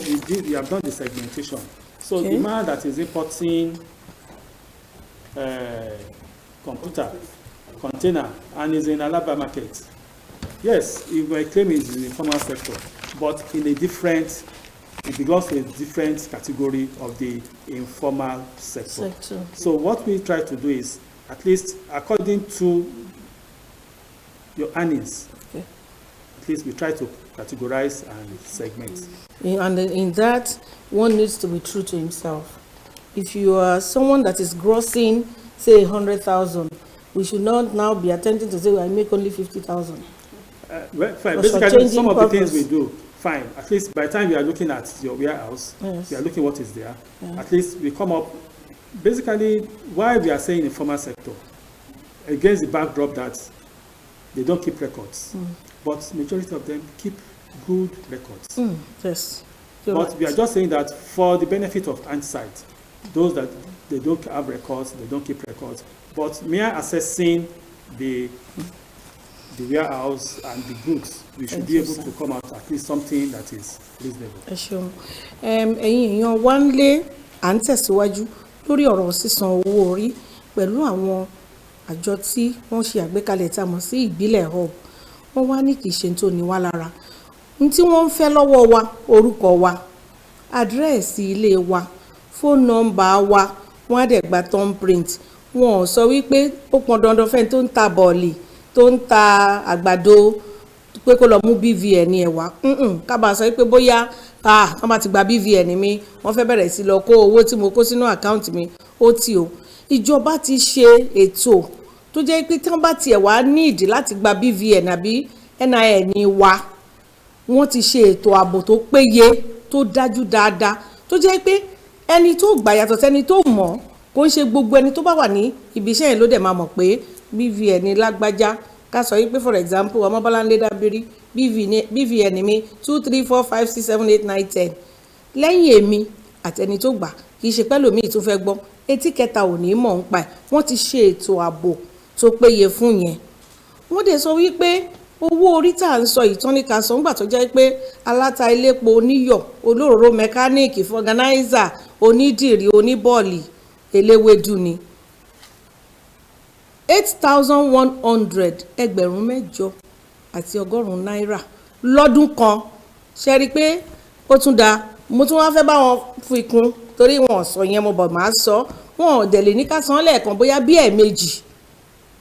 we have done the segmentation. So Okay. the man that is importing computer, container, and is in Alaba market, yes, he may claim he's in the informal sector, but in a different, it belongs to a different category of the informal sector. So what we try to do is, at least according to your earnings, Okay. at least we try to categorize and segment. And in that, one needs to be true to himself. If you are someone that is grossing, say, 100,000, we should not now be attempting to say, well, I make only 50,000. Well, fine. For Basically, some of the purpose. things we do, fine. At least by the time we are looking at your warehouse, Yes. we are looking what is there. Yeah. At least we come up, basically, why we are saying informal sector, against the backdrop that they don't keep records. But majority of them keep good records. Yes. You're But right. we are just saying that for the benefit of hindsight, those that they don't have records, they don't keep records. But mere assessing the warehouse and the goods, we should be able to come out at least something that is reasonable. Ẹ ṣeun. Ẹ̀yin èèyàn wá ń lé à ń tẹ̀síwájú lórí ọ̀rọ̀ sísan owó orí pẹ̀lú àwọn àjọ tí wọ́n ṣe àgbékalẹ̀ tá a mọ̀ sí ìbílẹ̀ hub. Wọ́n wá ní kì í ṣe tó ní wá lára. N tí wọ́n ń fẹ́ lọ́wọ́ wa, orúkọ wa, àdírẹ́ẹ̀sì ilé wa, fóònù nọ́mbà wa, wọ́n á dẹ̀ gba thumbprint. Wọn ò sọ wípé ó pọn dandan fẹ́ni tó ń ta bọ̀ọ̀lì tó ń ta àgbàdo pé kó lọ mú BVN ẹ̀ wá kábàá sọ pé bóyá wọ́n bá ti gba BVN mi wọ́n fẹ́ bẹ̀rẹ̀ sí lọ kó owó tí mo kó sínú àkáǹtì mi ó tì o ìjọba ti ṣe ètò tó jẹ́ pé tí wọ́n bá tiẹ̀ wá ní ìdí láti gba BVN àbí NIN wa wọ́n ti ṣe ètò ààbò tó péye tó dájú dáadáa tó jẹ́ pé ẹni tó gbà yàtọ̀ sẹ́ni tó mọ̀ kò ń ṣe gbogbo ẹni tó bá wà ní ibi iṣẹ́ yẹn ló dẹ̀ máa mọ̀ pé BVN lágbájá ká sọ yìí pé for example ọmọbọ́láńlé dábírí BVN mi 2 3 4 5 6 7 8 9 10 lẹ́yìn èmi àtẹni tó gbà kì í ṣe pẹ́ lòmíì tó fẹ́ gbọ́ etí kẹta ò ní mọ̀ ń pa ẹ̀ wọ́n ti ṣe ètò ààbò tó péye fún yẹn wọ́n dẹ̀ sọ wípé owó orí tá à ń sọ ìtọ́níkà sọ ńgbà tó jẹ́ pé aláta elépo oníyọ̀ olóróró mẹkáníìkì fọganáísà onídìrí oníbọ́ọ̀lì eléwédú ni 8,100 ẹgbẹ̀rún mẹ́jọ àti ọgọ́rùn-ún náírà lọ́dún kan ṣe rí i pé ó tún dáa mo tún wá fẹ́ bá wọn fi kún torí wọn ò sọ yẹn mo bọ̀ máa sọ wọn ò dẹ̀ lè ní ká san lẹ́ẹ̀kan bóyá bí ẹ̀ẹ̀mejì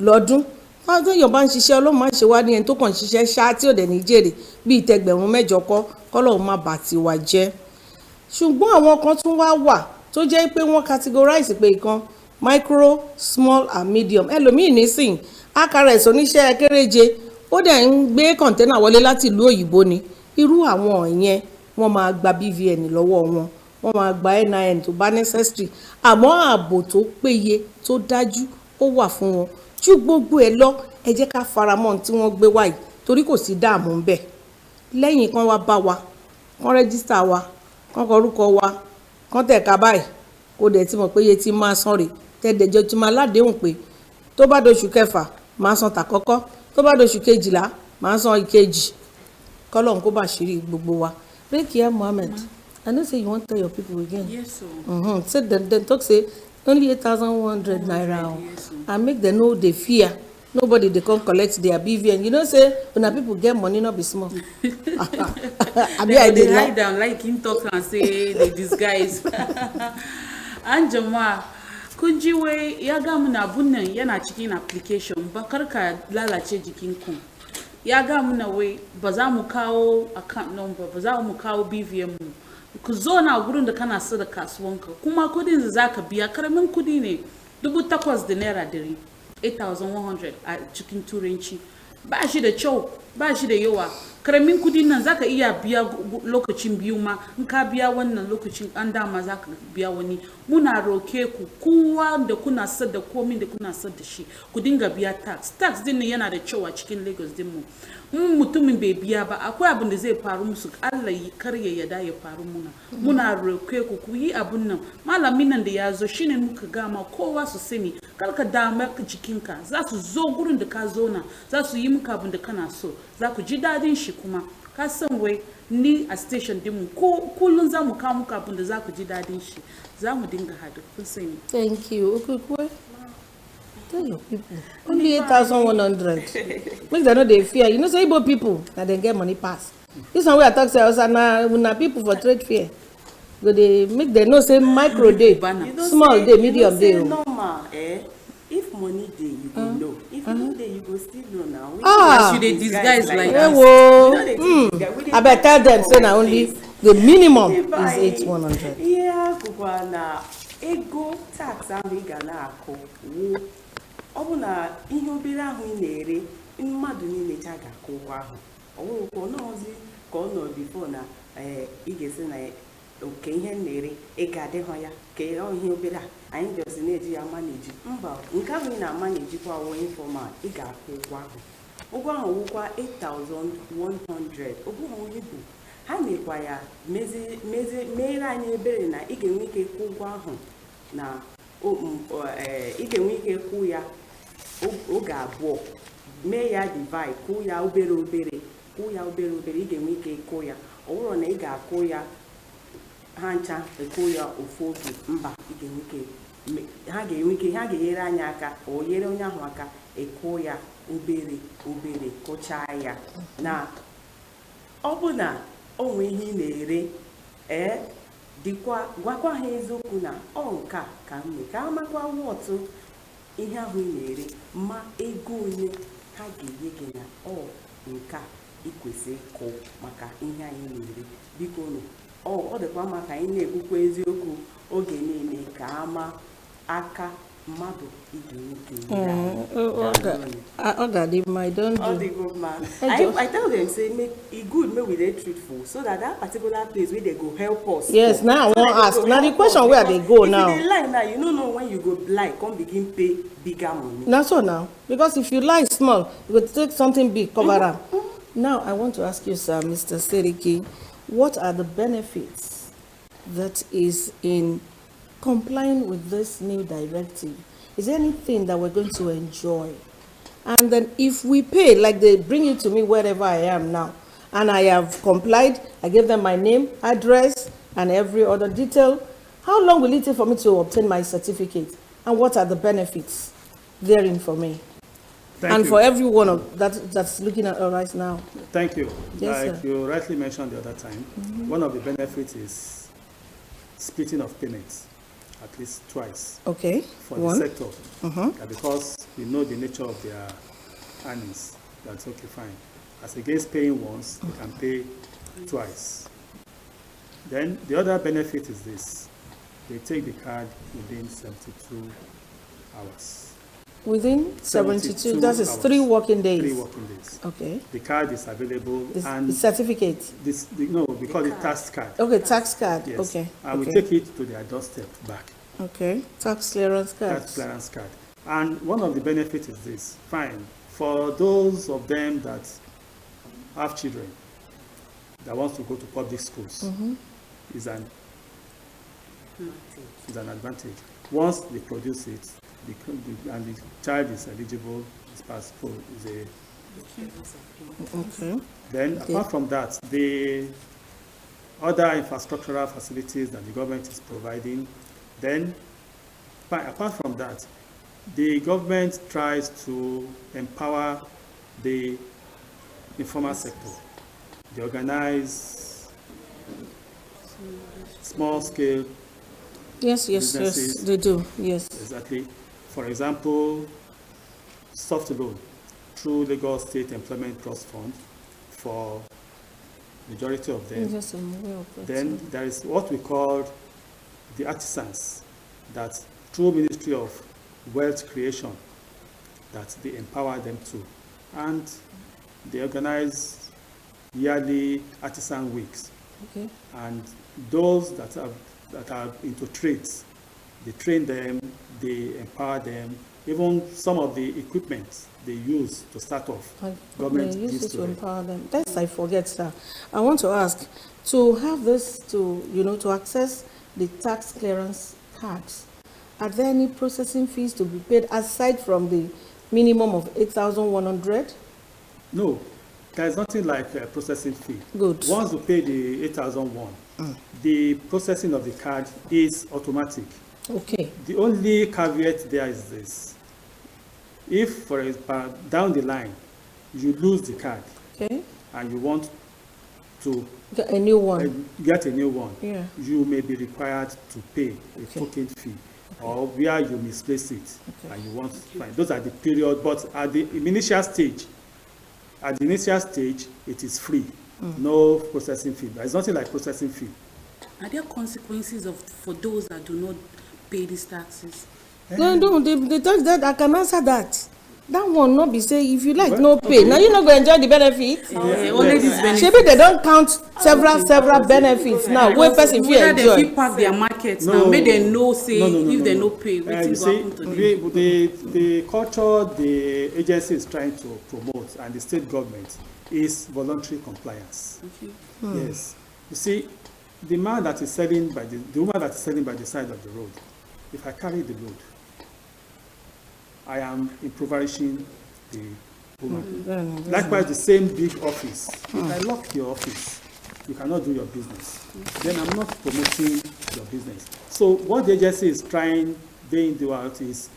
lọ́dún wọn tó yàn bá ń ṣiṣẹ́ ọlọ́run má ṣe wá ní ẹni tó kàn ń ṣiṣẹ́ ṣáá tí ò dẹ̀ ní jèrè bíi tẹgbẹ̀rún mẹ́jọ kọ́lọ́run má bà tiwa jẹ́ ṣùgbọ́n àwọn kan tún wá wà tó jẹ́ pé wọ́n categorize pé ìkan micro small and medium ẹlòmíì nísìn akrs oníṣẹ́ kéréje ó dẹ̀ ń gbé kọ̀ńténà wọlé láti ìlú òyìnbó ni irú àwọn yẹn wọ́n máa gba BVN lọ́wọ́ wọ́n máa gba NIN tó bá necessary àmọ́ ààbò tó péye tó dájú ó wà fún wọn ju gbogbo ẹ̀ lọ ẹ jẹ́ ká faramọ́ tí wọ́n gbé wáyé torí kò sí dààmú ń bẹ̀ lẹ́yìn kan wá bá wa kán rẹ́gísítà wa kán kọ orúkọ wa kán tẹ̀ka báyìí kó dẹ̀ ti mọ̀ pé iye tí máa san rè tẹ́ẹ̀dẹ̀jọ́ ti máa ládéhùn pé tó bá doṣù kẹfà máa san tàkọ́kọ́ tó bá doṣù kejìlá máa san ìkejì kọ́lọ́n kó bá ṣírí gbogbo wa. Rekia Mohammed, I know say you wan tell your people again. Yes, sir. Say dem talk say only 8,100 naira and make dem no dey fear nobody dey come collect their BVN. You know say una people get money no be small. Abi I dey lie down like him talk and say they disguise. Anjama kun ji wai ya ga muna abun nan yana cikin application ba karka lalace jikinku. Ya ga muna wai ba za mu kawo account number ba za mu kawo BVN mu. Ku zo na gurin da kana sa da kasuwanka kuma kudin da zaka biya karamin kudi ne 8,000 naira dare 8,100 a cikin turanci ba shi da kyau ba shi da yawa karamin kudin nan zaka iya biya lokacin biyu ma in ka biya wannan lokacin an dama zaka biya wani muna roke ku kowa da kuna sa da komin da kuna sa da shi ku dinga biya tax din yana da kyau a cikin Lagos din mu mutumin bai biya ba akwai abin da zai faru musu Allah yi karya ya da ya faru muna roke ku ku yi abun nan malamin nan da ya zo shine muka gama kowa su sani karka dama jikinka za su zo gurin da ka zo na za su yi muka abin da kana so za ku ji dadin shi kuma ka san wai ni a station din mu kullun za mu kawo muka abin da za ku ji dadin shi za mu dinga hadu kun sani. Thank you. Okay, tell your people only 8,100 make dem no dey fear you know say Igbo people na dem get money pass this one wey I talk say also na people for trade fair go dey make dem know say micro dey small dey medium dey. Normal if money dey you go know if no dey you go still know now. You dey disguise like that. Abeg tell dem say na only the minimum is 8,100. Yeah, na ego tax ahụ ị ga na-akụ ọ bụ na ihe obere ahụ ị na-ere mmadụ niile ga-akụ ụgwọ ahụ ọwụrụkwa ọnọzi ka ọ nọ bifo na ị ga-esi na oke ihe na-ere ị ga-adịghọ ya ka ihe obere a anyị jọzi na-eji ya maneji mba nke ahụ ị na-amanejikwa awụ informal ị ga-akụ ụgwọ ahụ wụkwa 8,100 ụgwọ ibu ha mekwa ya mere anyị ebere na ị ga-enwe ike kwụ ụgwọ ahụ na ị ga-enwe ike kwụ ya oge abụọ mee ya divide kwụ ya obere obere ị ga-enwe ike kwụ ya ọ bụrụ na ị ga-akwụ ya ha ncha ekwụ ya ofu oge mba ha ga-enyere anyị aka o nyere onye ahụ aka ekwụ ya obere kụchaa ya na ọ bụ na onwe ihe ị na-ere gwakwa ha eziokwu na ọ nka ka mme ka amakwa wọtụ ihe ahụ ị na-ere ma ego onye ha ga-enye gị na nke ikwesị ịkụ maka ihe anyị na-ere. Biko ọ dịkwa mma ka anyị na-ekwukwa eziokwu oge niile ka ama aka mmadụ I tell them say make e good make we dey truthful so that particular place where they go help us. Yes, now I wan ask. Now the question where they go now. If you dey lie now, you no know when you go lie come begin pay bigger money. That's all now. Because if you lie small, you will take something big, cover up. Now I want to ask you, sir, Mr. Seriki, what are the benefits that is in complying with this new directive? Is there anything that we're going to enjoy? And then if we pay, like they bring it to me wherever I am now, and I have complied, I give them my name, address, and every other detail, how long will it take for me to obtain my certificate? And what are the benefits therein for me? Thank you. For everyone that's looking at us right now. Thank you. Yes, like you rightly mentioned the other time, one of the benefits is splitting of payments, at least twice. Okay. For the sector. Because we know the nature of their earnings. That's okay, fine. As against paying once, they can pay twice. Then the other benefit is this. They take the card within 72 hours. Within 72, that is hours. 3 working days. 3 working days. Okay. The card is available and the certificate. We call it tax card. Okay, tax card. Yes. Okay. And okay. we take it to their doorstep back. Okay. Tax clearance card. Tax clearance card. And one of the benefits is this. Fine. For those of them that have children that wants to go to public schools, is an advantage. Once they produce it, and the child is eligible, is passed through, Okay. Then, apart from that, the other infrastructural facilities that the government is providing, then, apart from that, the government tries to empower the informal sector. They organize small-scale Yes, they do. Yes. Exactly. For example, soft loan through Lagos State Employment Trust Fund for majority of them. Yes, I'm aware of that. Then there is what we call the artisans that through Ministry of Wealth Creation that they empower them to. And they organize yearly artisan weeks. Okay. And those that are into trades, they train them, they empower them. Even some of the equipment they use to start off, government they use gives it to to them. empower them. That's I forget, sir. I want to ask, to have this, to access the tax clearance cards, are there any processing fees to be paid aside from the minimum of 8,100? No, there is nothing like a processing fee. Good. Once you pay the 8,001, the processing of the card is automatic. Okay. The only caveat there is this. If, for example, down the line, you lose the card, Okay. and you want to Get a new one. get a new one, Yeah. you may be required to pay a token fee, or where you misplace it, and you want to find. Those are the period, but at the initial stage, it is free. No processing fee. There is nothing like processing fee. Are there consequences for those that do not pay these taxes? No, the tax that I can answer that. That one not be say if you like no pay. Now you not going to enjoy the benefit. Only these benefits. Maybe they don't count several benefits now. Where person feel Whether they enjoy. fit pack their market now, make them know say if they no pay, You wetin go see, happen to them. the culture the agency is trying to promote and the state government is voluntary compliance. Okay. Yes. You see, the woman that is selling by the side of the road, if I carry the load, I am impoverishing the woman. Likewise, the same big office. If I lock your office, you cannot do your business. Then I'm not promoting your business. So what the agency is trying day in, day out is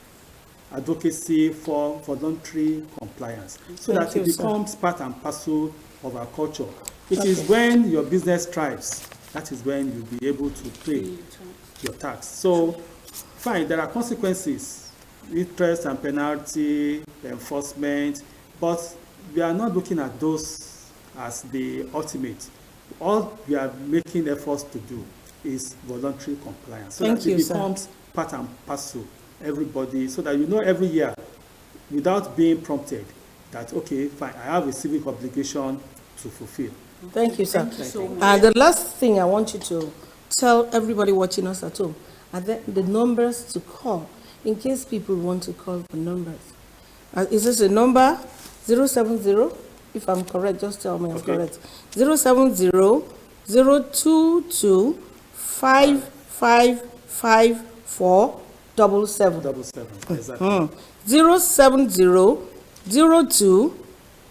advocacy for voluntary compliance, so that it becomes part and parcel of our culture. It is when your business thrives, that is when you'll be able to pay your tax. So, fine, there are consequences, interest and penalty, enforcement, But we are not looking at those as the ultimate. All we are making efforts to do is voluntary compliance, so that it becomes part and parcel, everybody, so that you know every year, without being prompted, that, okay, fine, I have a civic obligation to fulfill. Thank you, sir. Thank you so much. And the last thing I want you to tell everybody watching us at home are the numbers to call in case people want to call the numbers. Is this a number? 070, if I'm correct, just tell me I'm correct. 070 022 5554 77. Exactly. 070 02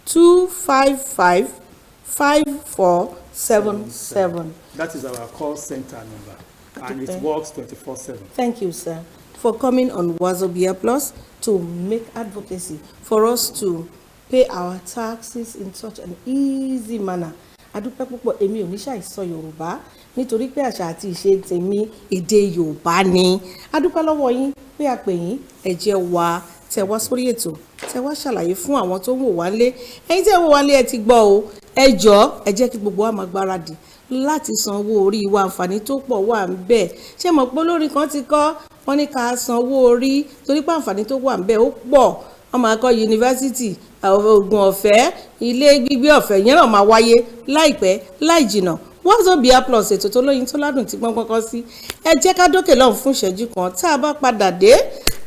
255 5477. That is our call center number, and it works 24/7. Thank you, sir, for coming on Wazobia Plus to make advocacy for us to pay our taxes in such an easy manner. Adúpẹ́ púpọ̀, èmi ò ní ṣàìsọ Yorùbá nítorí pé àṣà àti ìṣe tèmi èdè Yorùbá ni. Adúpẹ́ lọ́wọ́ yín pé a pè yín ẹ jẹ́ wá tẹ́ wá sórí ètò tẹ́ wá ṣàlàyé fún àwọn tó ń wò wá lé. Ẹ̀yin tí ẹ wò wá lé ẹ ti gbọ́ o. Ẹ jọ̀ọ́ ẹ jẹ́ kí gbogbo wa máa gbáradì láti sanwó orí wa, àǹfààní tó pọ̀ wà ń bẹ. Ṣé mọ̀ pé olórin kan ti kọ́ wọ́n ní ká sanwó orí torí pé àǹfààní tó wà ń bẹ ó pọ̀. Wọ́n máa kọ́ yunifásítì, oògùn ọ̀fẹ́, ilé gbígbé ọ̀fẹ́ yẹn náà máa wáyé láìpẹ́ láì jìnnà. Wazobia Plus ètò tó lóyin tó ládùn tí gbọ́ngbọ́n kọ́ sí. Ẹ jẹ́ ká dókè lọ́hùn fún ìṣẹ́jú kan, tá a bá padà dé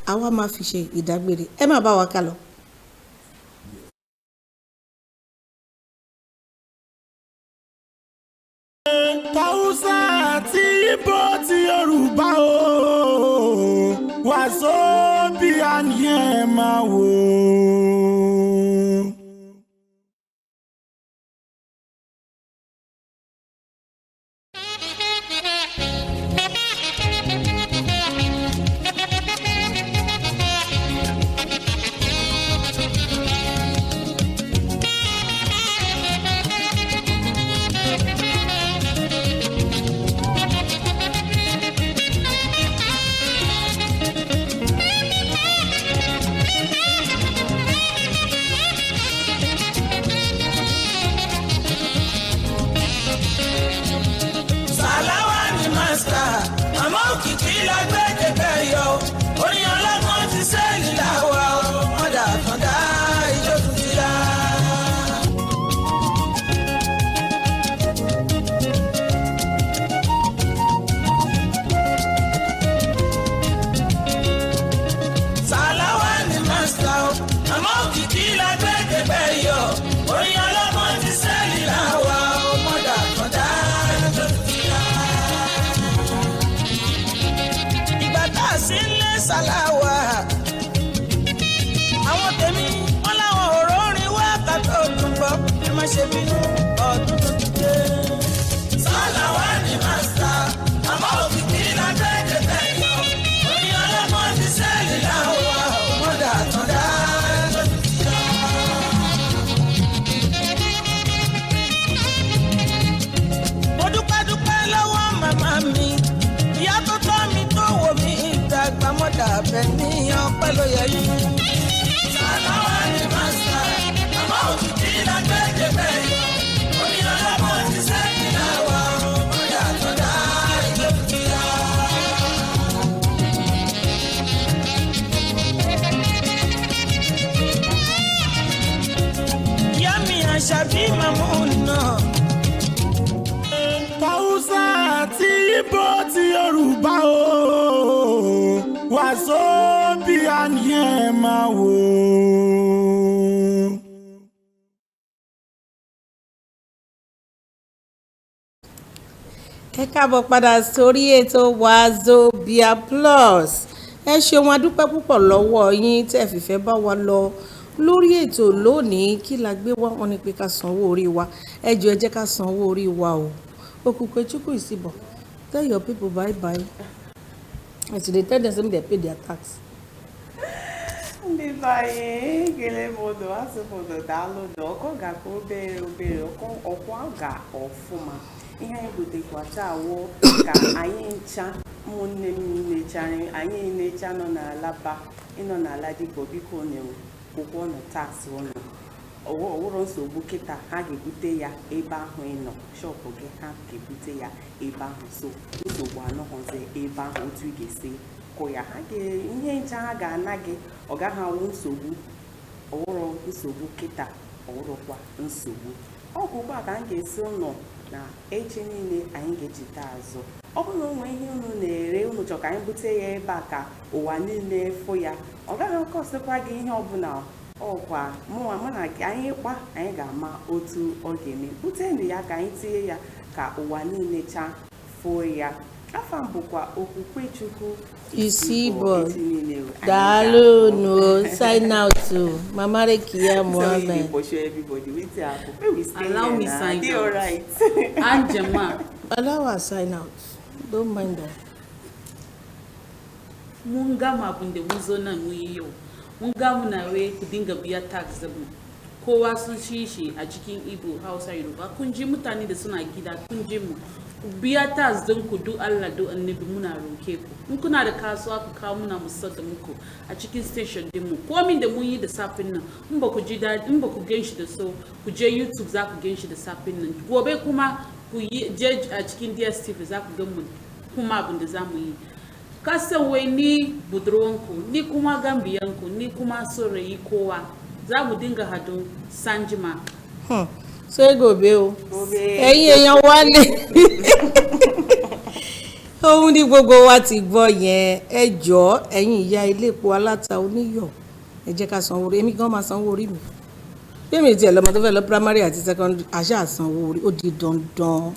àwa máa fi ṣe ìdágbére. Ẹ máa bá wa ká lọ. Tàwùsà àti Ìgbò ti Yorùbá o, Wazobia ni ẹ máa wò. ṣe bínú ọdún tó ti dé. Sálàwá ni màsítà, àmọ́ òkìkí la gbẹ́dẹ̀ bẹ́yọ̀. Oyin ọlọ́mọ ti sẹ́ẹ̀lì láwọ̀, ọmọdé àtọ́dá tó ti ti yọ. Mo dúpẹ́ lọ́wọ́ màmá mi, ìyá tó tọ́ mi tó wò mí ìdàgbà mọ́dà bẹ́ẹ̀ ní ọpẹ́ ló yẹ yín. Sálàwá ni màsítà, àmọ́ òkìkí la gbẹ́dẹ̀ bẹ́yọ̀. Oyin ọlọ́mọ ti sẹ́ẹ̀lì láwọ̀, ọmọdé àtọ́dá tó ti yọ. Ìyá mi Àṣàbí Màmúnà. Tàwùsà àti Ìgbò ti Yorùbá o, Wazobia ni ẹ máa wò. Ẹ káàbọ̀ padà sórí ètò Wazobia Plus. Ẹ ṣeun, a dúpẹ́ púpọ̀ lọ́wọ́ yín tẹ́ fìfẹ́ bá wa lọ lórí ètò lónìí. Kí la gbé wá? Wọ́n ní pé ká sanwó orí wa. Ẹ jọ̀ọ́ ẹ jẹ́ ká sanwó orí wa o. Okupe Chukwu Isibo, tell your people bye bye. And so they tell them they pay their tax. Ndị banye gele bodo asụbodo daalụdo ọkọ ga-akọ obere ọkwa ga ọfụma. Ihe anyị butekwa taa wụ ka anyị ncha ụmụnne m nechara anyị necha nọ n'ala ba ịnọ n'ala dịka biko na ụgwọ ọnụ taksị ụnụ ọwụrụ nsogbu kịta ha ga-ebute ya ebe ahụ ị nọ shọpụ gị ha ga-ebute ya ebe ahụ so nsogbu anọghọzi ebe ahụ otu ị ga-esi kụ ya ihe ncha ha ga-ana gị ọ gaghị awụ nsogbu ọwụrụ nsogbu kịta ọwụrụkwa nsogbu ọgwụgwọ a ka m ga-esi ụnọ na echi niile anyị ga-ejite azụ ọ bụrụ na onwe ihe unu na-ere unu chọrọ ka anyị bute ya ebe a ka ụwa niile fụ ya ọ gaghị akọsịkwa gị ihe ọbụla ọkwa mụnwa mụ na gị anyị kpa anyị ga-ama otu ọ ga-eme butenụ ya ka anyị tinye ya ka ụwa niile fụọ ya afa m bụkwa Okwukwe Chukwu Isibo daalụ no sign out to Mama Rekia Mohammed. Allow me sign out. Alright. Anjema. Allow us sign out. Don't mind that. Munga mabunde muzona muyo. Munga munawe kudinga biya tax zabu. Kowa sun shi a cikin Igbo, Hausa, Yoruba. Kun ji mutane da suna gida, kun ji mu. Biya tax din ku du Allah du annabi muna roke ku. In kuna da kasuwa ku kawo muna musar da muku a cikin station din mu. Komin da mun yi da safin nan, in ba ku ji dadi, in ba ku ganshi da so, ku je YouTube za ku ganshi da safin nan. Gobe kuma ku yi je a cikin DSTV za ku ga mu kuma abin da za mu yi. Kasan wai ni budurwanku, ni kuma gambiyanku, ni kuma saurayi kowa. Za mu dinga hado sanjima. Sai gobe o. Ẹ̀yin èèyàn wá lé. Ohun ní gbogbo wa ti gbọ́ yẹn. Ẹ jọ̀ọ́ ẹ̀yin ìyá ilé epo aláta oníyọ̀. Ẹ jẹ́ ká sanwó orí. Èmi gan máa sanwó orí mi. Bí èmi tiẹ̀ lọ́mọ tó fẹ́ lọ primary àti secondary àṣà sanwó orí ó di dandan.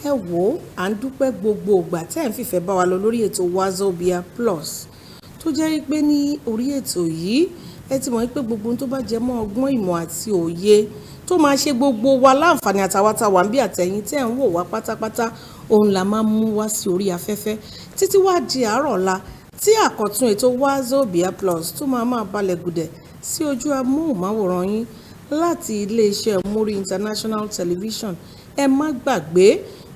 Ẹ wò à ń dúpẹ́ gbogbo ìgbà tẹ́ ẹ̀ ń fìfẹ́ bá wa lọ lórí ètò Wazobia Plus tó jẹ́ pé ní orí ètò yìí ẹ ti mọ̀ pé gbogbo ohun tó bá jẹ mọ́ ọgbọ́n ìmọ̀ àti òye tó máa ṣe gbogbo wa láǹfààní àtàwátàwà ń bí àtẹ̀yìn tẹ́ ń wò wá pátápátá òun la máa mú wá sí orí afẹ́fẹ́ títí wá di àárọ̀ ọ̀la tí àkọ́tún ètò Wazobia Plus tó máa balẹ̀ gùdẹ̀ sí ojú amóhùnmáwòrán yín láti iléeṣẹ́ Muri International Television. Ẹ má gbàgbé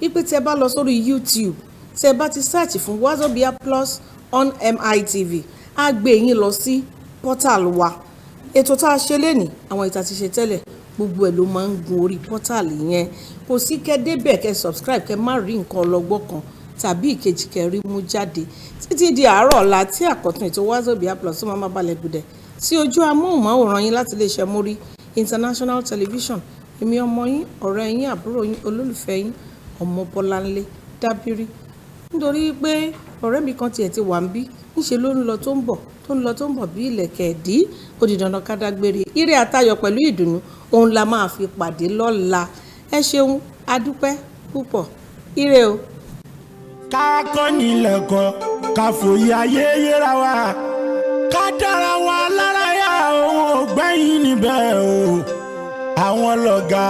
wípé tẹ́ bá lọ sórí YouTube tẹ́ bá ti search fún Wazobia Plus on MITV á gbé yín lọ sí portal wa. Ètò tá a ṣe lénìí àwọn ìta ti ṣe tẹ́lẹ̀ gbogbo ẹ̀ ló máa ń gun orí portal yẹn kò sí kẹ́ débẹ̀ kẹ́ subscribe kẹ́ má rí nǹkan ọlọ́gbọ́n kan tàbí ìkejì kẹ́ rí mú jáde títí di àárọ̀ ọ̀la tí àkọ́tún ètò Wazobia Plus tó máa balẹ̀ gùdẹ̀ sí ojú amóhùnmáwòrán yín láti iléeṣẹ́ Muri International Television. Èmi ọmọ yín ọ̀rẹ́ yín àbúrò yín olólùfẹ́ yín Ọmọbọ́láńlé Dábírí nítorí pé ọ̀rẹ́ mi kan tiẹ̀ ti wà ń bí níṣe ló ń lọ tó ń bọ̀ bí ilẹ̀kẹ̀ ẹ̀dí ó di dandan ká dágbére ire àtayọ̀ pẹ̀lú ìdùnnú òun la máa fi pàdé lọ́la. Ẹ ṣeun adúpẹ́ púpọ̀ ire o. ká kọ́ nílẹ̀kọ́ ká fòye ayé yẹra wa ká dára wa lára yá òun ò gbẹ́yìn níbẹ̀ o. àwọn lọ́gà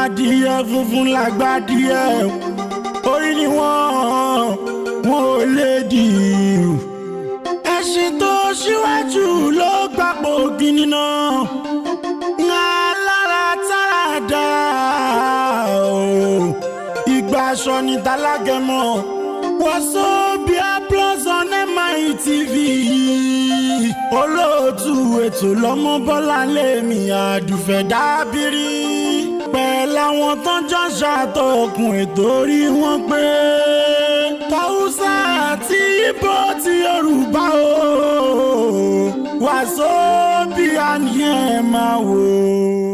adìyẹ funfun lágbádìyẹ orí ni wọ́n ò lè dì í. ẹṣin tó ṣíwájú ló gbapò gíní náà alára tára dá o. ìgbà aṣọ ní tálágẹmọ Wazobia Plus on MITV. olóòtú ètò l'Ọmọbọ́láńlé mi Àdùfẹ́ Dábírí pẹ̀lú àwọn tó ń jọ ṣàtọkùn ètò orí wọn pé Haúsá àti Ìgbò ti Yorùbá o Wazobia ni ẹ máa wò.